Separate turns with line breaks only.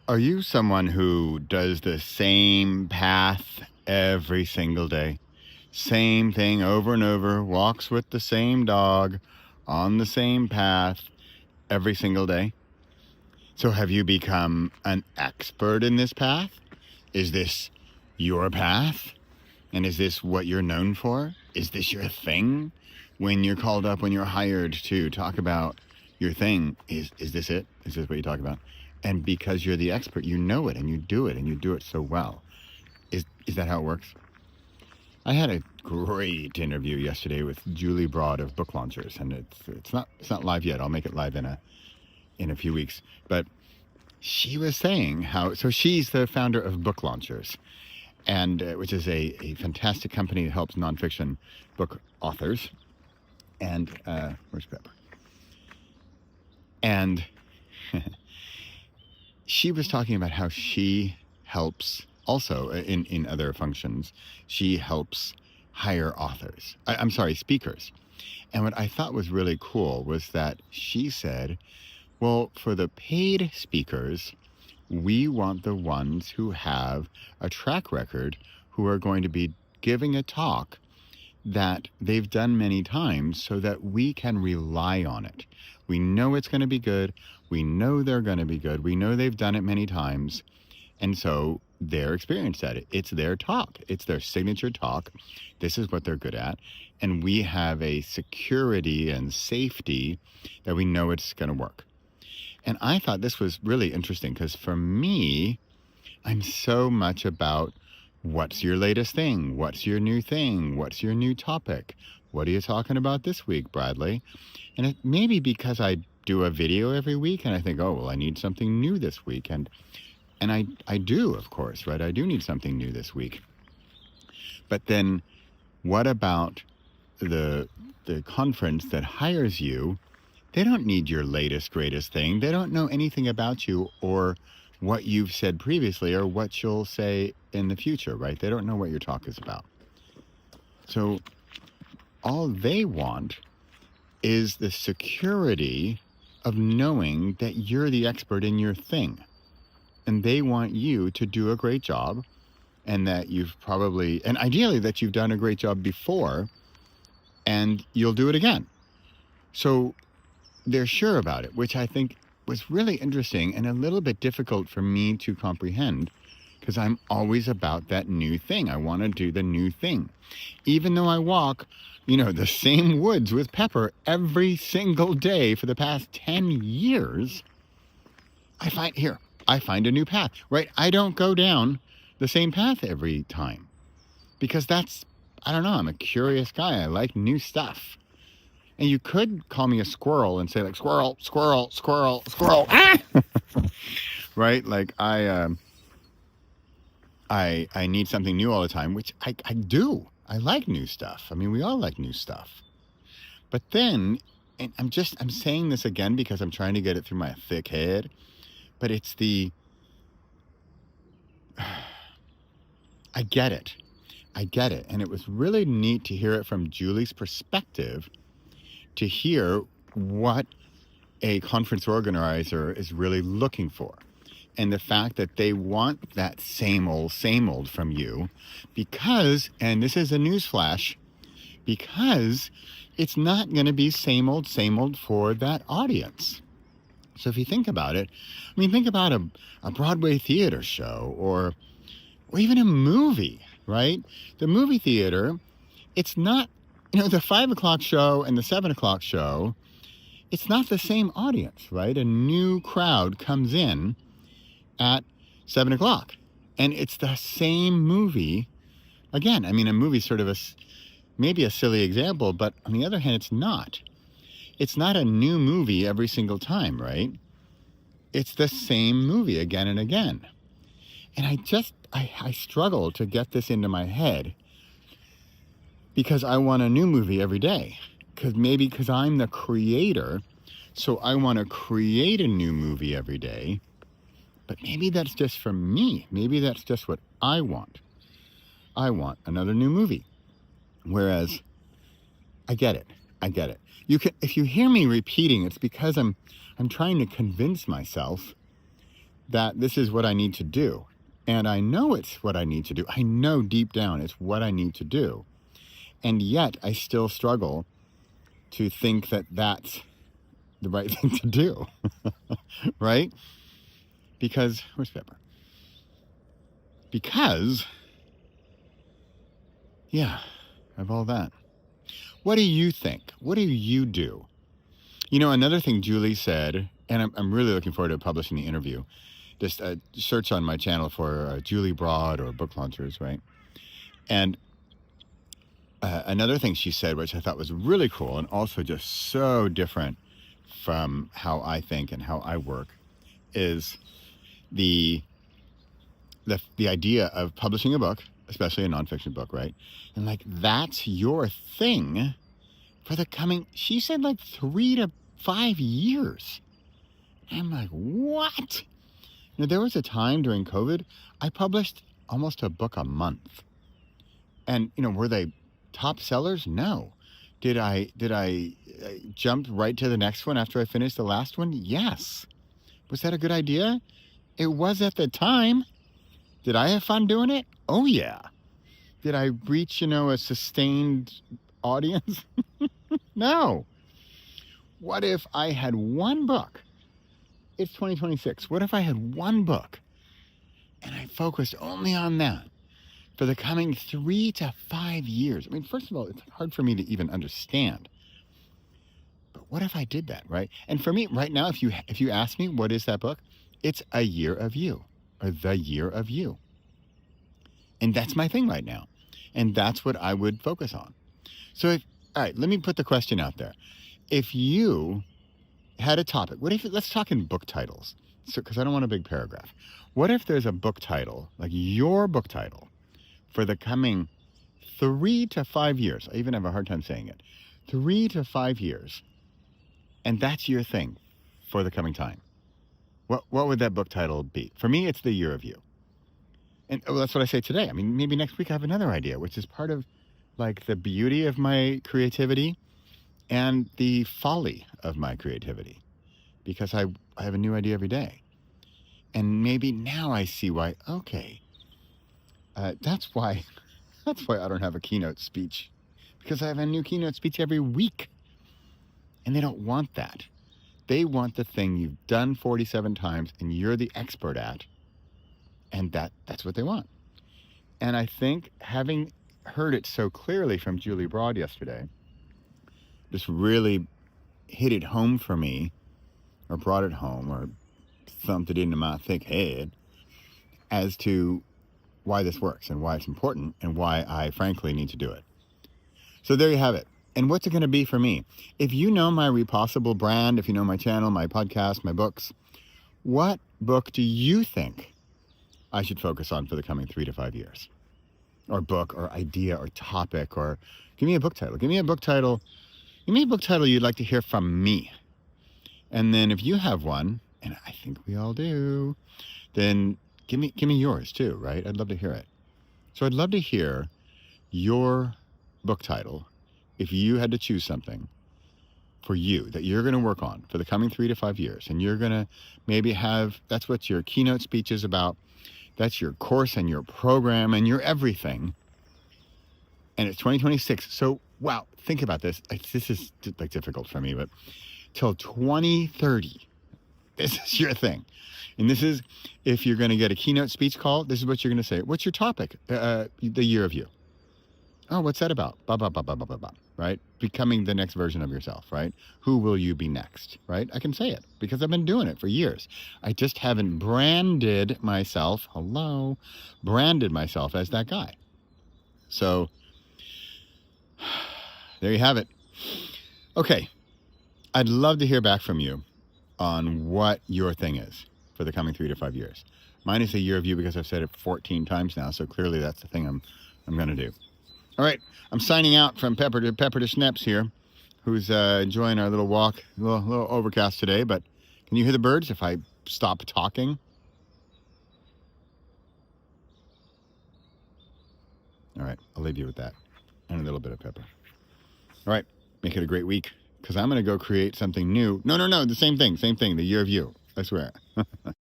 Are you someone who does the same path every single day? Same thing over and over, walks with the same dog on the same path every single day? So have you become an expert in this path? Is this your path? And is this what you're known for? Is this your thing? When you're called up, when you're hired to talk about your thing, is this it? Is this what you talk about? And because you're the expert, you know it and you do it and you do it so well. Is that how it works? I had a great interview yesterday with Julie Broad of Book Launchers, and it's not live yet. I'll make it live in a few weeks. But she was saying how, so she's the founder of Book Launchers, and which is a fantastic company that helps nonfiction book authors. And where's Pepper? And she was talking about how she helps also in other functions. She helps hire authors. I'm sorry, speakers. And what I thought was really cool was that she said, well, for the paid speakers, we want the ones who have a track record, who are going to be giving a talk that they've done many times so that we can rely on it. We know it's going to be good. We know they're going to be good. We know they've done it many times. And so they're experienced at it. It's their talk. It's their signature talk. This is what they're good at. And we have a security and safety that we know it's going to work. And I thought this was really interesting because for me, I'm so much about what's your latest thing? What's your new thing? What's your new topic? What are you talking about this week, Bradley? And it may be because I do a video every week and I think, oh, well, I need something new this week. And I do, of course, right? I do need something new this week. But then what about the conference that hires you? They don't need your latest, greatest thing. They don't know anything about you or what you've said previously or what you'll say in the future, right? They don't know what your talk is about. So all they want is the security of knowing that you're the expert in your thing. And they want you to do a great job, and that you've probably, and ideally that you've done a great job before and you'll do it again. So they're sure about it, which I think was really interesting and a little bit difficult for me to comprehend because I'm always about that new thing. I want to do the new thing. Even though I walk, the same woods with Pepper every single day for the past 10 years, I find a new path, right? I don't go down the same path every time because I don't know, I'm a curious guy. I like new stuff. And you could call me a squirrel and say like, squirrel, squirrel, squirrel, squirrel. Right? Like I need something new all the time, which I do. I like new stuff. I mean, we all like new stuff. But then, and I'm saying this again because I'm trying to get it through my thick head, but it's I get it. And it was really neat to hear it from Julie's perspective, to hear what a conference organizer is really looking for. And the fact that they want that same old from you because, and this is a newsflash, because it's not going to be same old for that audience. So if you think about it, think about a Broadway theater show or even a movie, right? The movie theater, it's not, the 5 o'clock show and the 7 o'clock show, it's not the same audience, right? A new crowd comes in at 7 o'clock and it's the same movie. Again, a movie's sort of maybe a silly example, but on the other hand, it's not. It's not a new movie every single time, right? It's the same movie again and again. And I struggle to get this into my head because I want a new movie every day. Because I'm the creator, so I want to create a new movie every day. But maybe that's just for me. Maybe that's just what I want. I want another new movie. Whereas, I get it. If you hear me repeating, it's because I'm trying to convince myself that this is what I need to do. And I know it's what I need to do. I know deep down it's what I need to do. And yet I still struggle to think that that's the right thing to do. Right? Because, where's Pepper? Because, yeah, of all that. What do you think? What do you do? You know, another thing Julie said, and I'm really looking forward to publishing the interview. Just search on my channel for Julie Broad or book launchers, right? And another thing she said, which I thought was really cool and also just so different from how I think and how I work, is the idea of publishing a book, especially a nonfiction book, right? And like, that's your thing for the coming, she said, like 3 to 5 years. I'm like, what? You know, there was a time during COVID, I published almost a book a month. And, you know, were they top sellers? No. Did I jump right to the next one after I finished the last one? Yes. Was that a good idea? It was at the time. Did I have fun doing it? Oh, yeah. Did I reach, you know, a sustained audience? No. What if I had one book? It's 2026. What if I had one book and I focused only on that for the coming 3 to 5 years? I mean, first of all, it's hard for me to even understand. But what if I did that, right? And for me, right now, if you ask me, what is that book? It's A Year of You, or The Year of You. And that's my thing right now. And that's what I would focus on. So, all right, let me put the question out there. If you had a topic, let's talk in book titles, because I don't want a big paragraph. What if there's a book title, like your book title, for the coming 3 to 5 years? I even have a hard time saying it. 3 to 5 years. And that's your thing for the coming time. What would that book title be? For me, it's The Year of You. And that's what I say today. I mean, maybe next week I have another idea, which is part of like the beauty of my creativity and the folly of my creativity, because I have a new idea every day. And maybe now I see why, okay, that's why I don't have a keynote speech, because I have a new keynote speech every week. And they don't want that. They want the thing you've done 47 times and you're the expert at. And that's what they want. And I think having heard it so clearly from Julie Broad yesterday, just really hit it home for me, or brought it home, or thumped it into my thick head as to why this works and why it's important and why I frankly need to do it. So there you have it. And what's it going to be for me? If you know my Repossible brand, if you know my channel, my podcast, my books, what book do you think I should focus on for the coming 3 to 5 years? Or book, or idea, or topic, or give me a book title. Give me a book title you'd like to hear from me. And then if you have one, and I think we all do, then give me yours too, right? I'd love to hear it. So I'd love to hear your book title if you had to choose something for you that you're going to work on for the coming 3 to 5 years. And you're going to maybe that's what your keynote speech is about. That's your course and your program and your everything. And it's 2026. So, wow, think about this. This is like difficult for me, but till 2030, this is your thing. And this is, if you're going to get a keynote speech call, this is what you're going to say. What's your topic? The Year of You. Oh, what's that about? Blah, blah, blah, blah, blah, blah, blah, right? Becoming the next version of yourself, right? Who will you be next, right? I can say it because I've been doing it for years. I just haven't branded myself as that guy. So there you have it. Okay. I'd love to hear back from you on what your thing is for the coming 3 to 5 years. Mine is A Year of You because I've said it 14 times now. So clearly that's the thing I'm going to do. All right, I'm signing out from Pepper to Schnaps here, who's enjoying our little walk. A little overcast today, but can you hear the birds if I stop talking? All right, I'll leave you with that and a little bit of Pepper. All right, make it a great week, because I'm going to go create something new. No, the same thing, The Year of You, I swear.